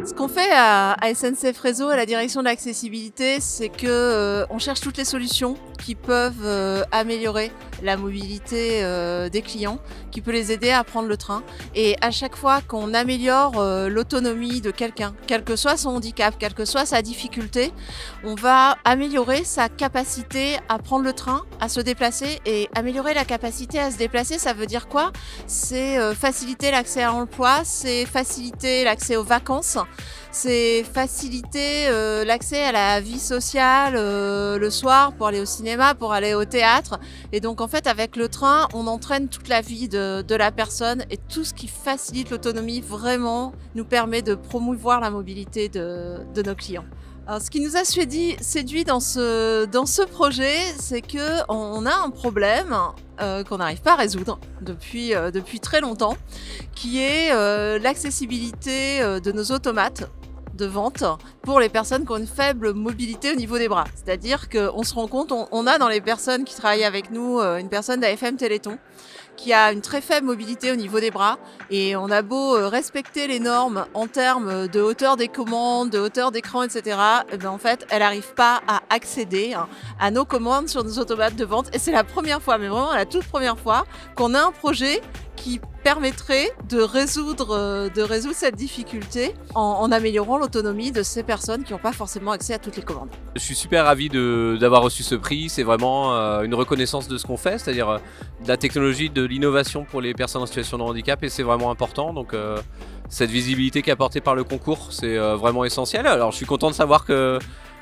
Ce qu'on fait à SNCF Réseau, à la direction de l'accessibilité, c'est que on cherche toutes les solutions qui peuvent améliorer la mobilité des clients, qui peut les aider à prendre le train. Et à chaque fois qu'on améliore l'autonomie de quelqu'un, quel que soit son handicap, quelle que soit sa difficulté, on va améliorer sa capacité à prendre le train, à se déplacer. Et améliorer la capacité à se déplacer, ça veut dire quoi? C'est faciliter l'accès à l'emploi, c'est faciliter l'accès aux vacances, c'est faciliter l'accès à la vie sociale le soir pour aller au cinéma, pour aller au théâtre. Et donc en fait avec le train, on entraîne toute la vie de la personne et tout ce qui facilite l'autonomie vraiment nous permet de promouvoir la mobilité de nos clients. Alors, ce qui nous a séduit dans ce projet, c'est qu'on a un problème qu'on n'arrive pas à résoudre depuis très longtemps, qui est l'accessibilité de nos automates de vente pour les personnes qui ont une faible mobilité au niveau des bras. C'est-à-dire qu'on se rend compte, on a dans les personnes qui travaillent avec nous une personne d'AFM Téléthon qui a une très faible mobilité au niveau des bras, et on a beau respecter les normes en termes de hauteur des commandes, de hauteur d'écran, etc. Et ben en fait, elle n'arrive pas à accéder à nos commandes sur nos automates de vente. Et c'est la première fois, mais vraiment la toute première fois, qu'on a un projet qui permettrait de résoudre cette difficulté en améliorant l'autonomie de ces personnes qui n'ont pas forcément accès à toutes les commandes. Je suis super ravi d'avoir reçu ce prix. C'est vraiment une reconnaissance de ce qu'on fait, c'est-à-dire de la technologie, de l'innovation pour les personnes en situation de handicap, et c'est vraiment important. Donc cette visibilité qui est apportée par le concours, c'est vraiment essentiel. Alors je suis content de savoir que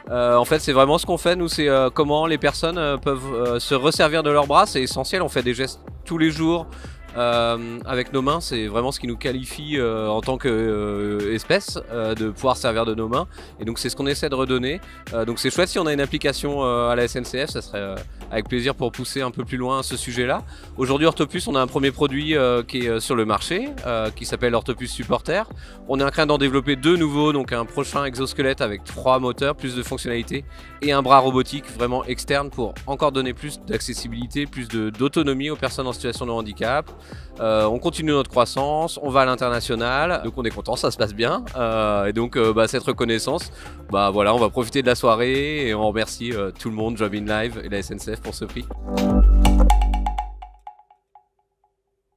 en fait c'est vraiment ce qu'on fait. Nous, c'est comment les personnes peuvent se resservir de leurs bras. C'est essentiel, on fait des gestes tous les jours avec nos mains, c'est vraiment ce qui nous qualifie en tant qu'espèce, de pouvoir servir de nos mains, et donc c'est ce qu'on essaie de redonner. Donc c'est chouette si on a une application à la SNCF, ça serait avec plaisir pour pousser un peu plus loin ce sujet là. Aujourd'hui Orthopus, on a un premier produit qui est sur le marché, qui s'appelle Orthopus Supporter. On est en train d'en développer deux nouveaux, donc un prochain exosquelette avec 3 moteurs, plus de fonctionnalités, et un bras robotique vraiment externe pour encore donner plus d'accessibilité, plus d'autonomie aux personnes en situation de handicap. On continue notre croissance, on va à l'international, donc on est content, ça se passe bien, et donc cette reconnaissance, voilà, on va profiter de la soirée et on remercie tout le monde, Job in Live et la SNCF pour ce prix.